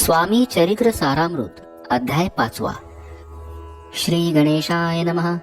स्वामी चरित्र सारामृत अध्याय 5. श्री गणेशाय नमः.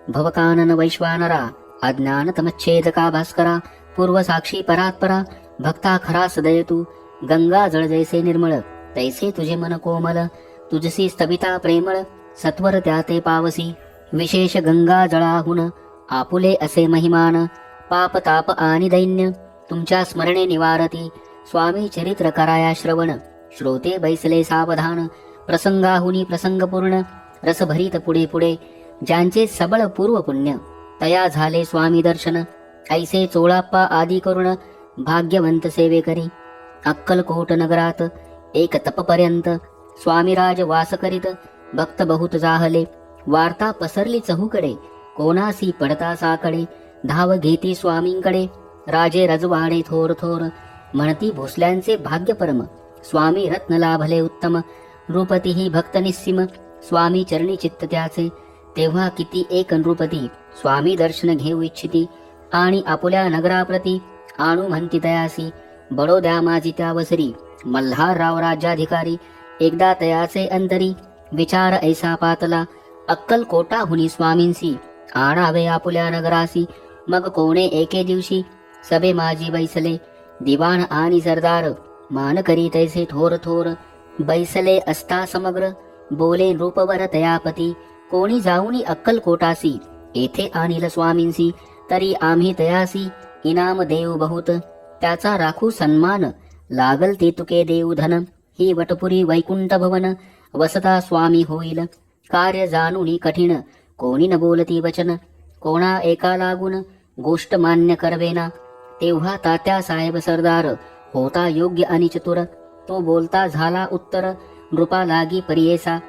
भवकानन वैश्वानरा, अज्ञानतमच्छेदका भास्करा, पूर्वसाक्षी परात्परा, भक्ता खरा सदयतु. गंगा जळ जैसे निर्मळ, तैसे तुझे मन कोमल. तुझसी स्तविता प्रेमळ, सत्वर त्याते पावसी. विशेष गंगा जळाहून आपुले असे महिमान. पाप ताप आणि दैन्य तुमच्या स्मरणे निवारती. स्वामी चरित्र कराया श्रवण, श्रोते बैसले सावधान. प्रसंगाहुनी प्रसंगपूर्ण, रसभरीत पुढे पुढे. ज्यांचे सबळ पूर्व पुण्य, तया झाले स्वामी दर्शन. ऐसे चोळाप्पा आदी करुण, भाग्यवंत सेवे करी. अक्कलकोट नगरात एक तपपर्यंत, स्वामीराज वास करीत. भक्त बहुत जाहले, वार्ता पसरली चहूकडे. कोणासी पडता साकडे, धाव घेती स्वामींकडे. राजे रजवाडे थोर थोर, म्हणती भोसल्यांचे भाग्य परम. स्वामी रत्न लाभले उत्तम, नृपती ही भक्त निस्सीम. स्वामी चरणी चित्त त्याचे, तेव्हा किती एक नृपती. स्वामी दर्शन घेऊ इच्छिती, आणि आपुल्या नगराप्रती आणू म्हणती तयासी. बडोद्या माझी त्यावसरी, मल्हारराव राज्याधिकारी. एकदा तयाचे अंतरी, विचार ऐसा पातला. अक्कलकोटाहुनी स्वामींसी, आणावे आपुल्या नगरासी. मग कोणे एके दिवशी, सबे माझी बैसले. दिवाण आणि सरदार, मान करी तैसे थोर थोर. बैसले असता समग्र, बोले नृपवर तयापती. कोणी जाऊनी अक्कलकोटासी, येथे आणील स्वामींसी. तरी आम्ही तयासी, इनाम देऊ बहुत. त्याचा राखू सन्मान, लागल ते तुके देऊ धन. ही वटपुरी वैकुंठ भवन, वसता स्वामी होईल. कार्य जाणूनी कठीण, कोणी न बोलती वचन. कोणा एका लागून, गोष्ट मान्य करवेना. तेव्हा तात्या साहेब सरदार, होता योग्य आणि चतुर. तो बोलता झाला उत्तर, नृपा लागी परियेसा.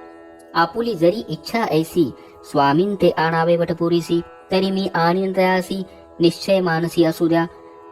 आपुली जरी इच्छा ऐसी, स्वामीन ते आणावे वटपुरीसी. तरी मी आणीन तयासी, निश्चय मानसी असू द्या.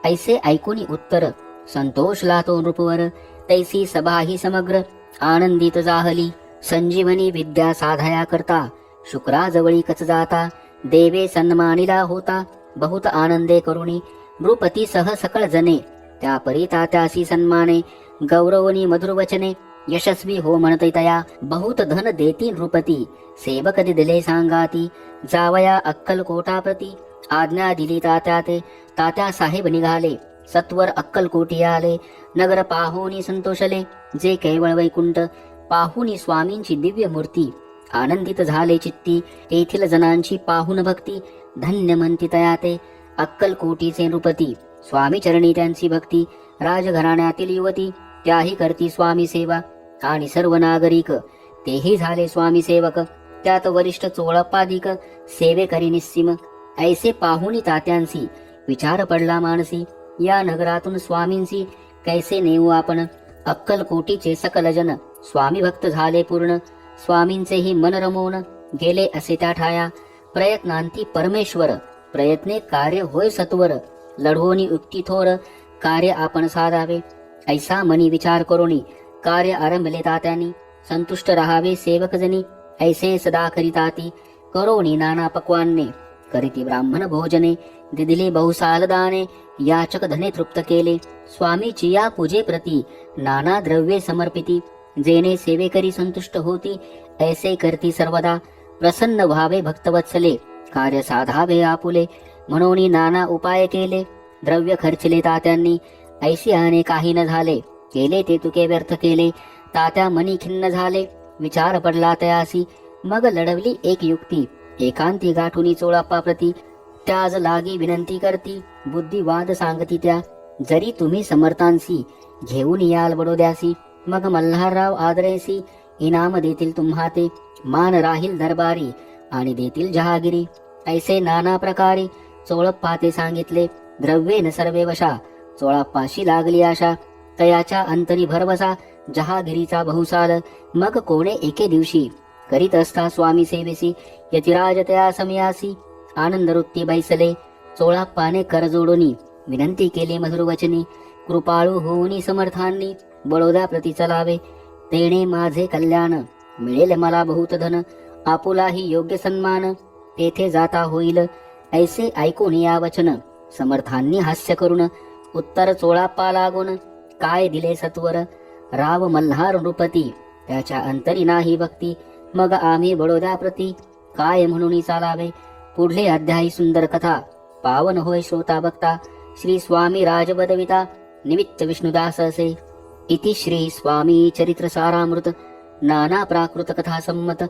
ऐसे ऐकूनी उत्तर, संतोषला तो नृपवर. तैसी सभा ही समग्र, आनंदित जाहली. संजीवनी विद्या साधया करता, शुक्राजवळी कच जाता. देवे सन्मानिला होता, बहुत आनंदे करुणी. नृपती सह सकळ जने, त्या परिता त्यासी सन्माने. गौरवनी मधुर वचने, यशस्वी हो म्हणते तया. बहुत धन देती नृपती, सेवक दिले सांगाती. जावया अक्कलकोटाप्रती, आज्ञा दिली तात्या ते. तात्या साहेब निघाले, सत्वर अक्कलकोटी आले. नगर पाहुनी संतोषले, जे केवळ वैकुंठ. पाहुनी स्वामींची दिव्य मूर्ती, आनंदित झाले चित्ती. तेथील जनांची पाहुन भक्ती, धन्य म्हणती तया ते. अक्कलकोटीचे नृपती, स्वामी चरणी त्यांची भक्ती. राजघराण्यातील युवती, त्याही करती स्वामी सेवा. आणि सर्व नागरिक, तेही झाले स्वामी सेवक. त्यात वरिष्ठ चोळप्पादिक, सेवे करी निस्सीम. ऐसे पाहुनी तात्यांसी, विचार पडला मानसी. या नगरातून स्वामींसी, कैसे नेऊ आपण. अक्कलकोटीचे सकल जन, स्वामी भक्त झाले पूर्ण. स्वामींचेही मन रमवून, गेले असे त्या ठाया. प्रयत्नांती परमेश्वर, प्रयत्ने कार्य होय सत्वर. लढवोनी युक्ती थोर, कार्य आपण साधावे. ऐसा मनी विचार करोनी, कार्य आरंभले तात्यांनी. संतुष्ट राहावे सेवक जनी, ऐसे सदा करिताती. करोनी नाना पक्वान्ने, करीती ब्राह्मण भोजने. दिदिले बहुसाल दाने, याचक धने तृप्त केले. स्वामीची या पूजे प्रती, नाना द्रव्ये समर्पिती. जेने सेवे करी संतुष्ट होती, ऐसे करती सर्वदा. प्रसन्न व्हावे भक्तवत्सले, कार्य साधावे आपुले. म्हणून नाना उपाय केले, द्रव्य खर्चले तात्यांनी. ऐशी आने काही न झाले, केले ते तुके व्यर्थ केले. तात्या मनी खिन्न झाले, विचार पडला तयासी. मग लढवली एक युक्ती, एकांती गाठुनी चोळप्पाप्रती. त्याज लागी विनंती करती, बुद्धिवाद सांगती त्या. जरी तुम्ही समर्थांसी, घेऊन याल बडोद्यासी. मग मल्हारराव आदरेसी, इनाम देतील तुम्हा ते. मान राहील दरबारी, आणि देतील जहागिरी. ऐसे नाना प्रकारे चोळप्पा ते सांगितले. द्रव्ये न सर्वे वशा, चोळप्पाशी लागली आशा. तयाच्या अंतरी भरवसा, जहागिरीचा बहुसाल. मग कोणे एके दिवशी, करीत असता स्वामी सेवेसी. यतिराज तया समयासी, आनंद वृत्ती बैसले. चोळप्पाने कर जोडोनी, विनंती केली मधुर वचनी. कृपाळू होऊनी समर्थांनी, बडोदा प्रती चलावे. तेणे माझे कल्याण, मिळेल मला बहुत धन. आपुलाही योग्य सन्मान, तेथे जाता होईल. ऐसे ऐकून या वचन, समर्थांनी हास्य करून. उत्तर चोळाप्पा लागून, काय दिले सत्वर. राव मल्हार नृपती, त्याच्या अंतरी नाही भक्ती. मग आम्ही बडोद्याप्रती काय म्हणून चालावे. पुढले अध्यायी सुंदर कथा, पावन होय श्रोता बघता. श्री स्वामी राजबदविता निमित्त विष्णुदास असे. इति श्री स्वामी चरित्र सारामृत नाना प्राकृत कथा संमत.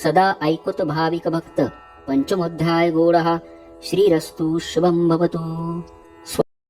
सदा ऐकुत भाविक भक्त पंचमोध्याय गोडहा. श्रीरस्तु शुभं भवतु.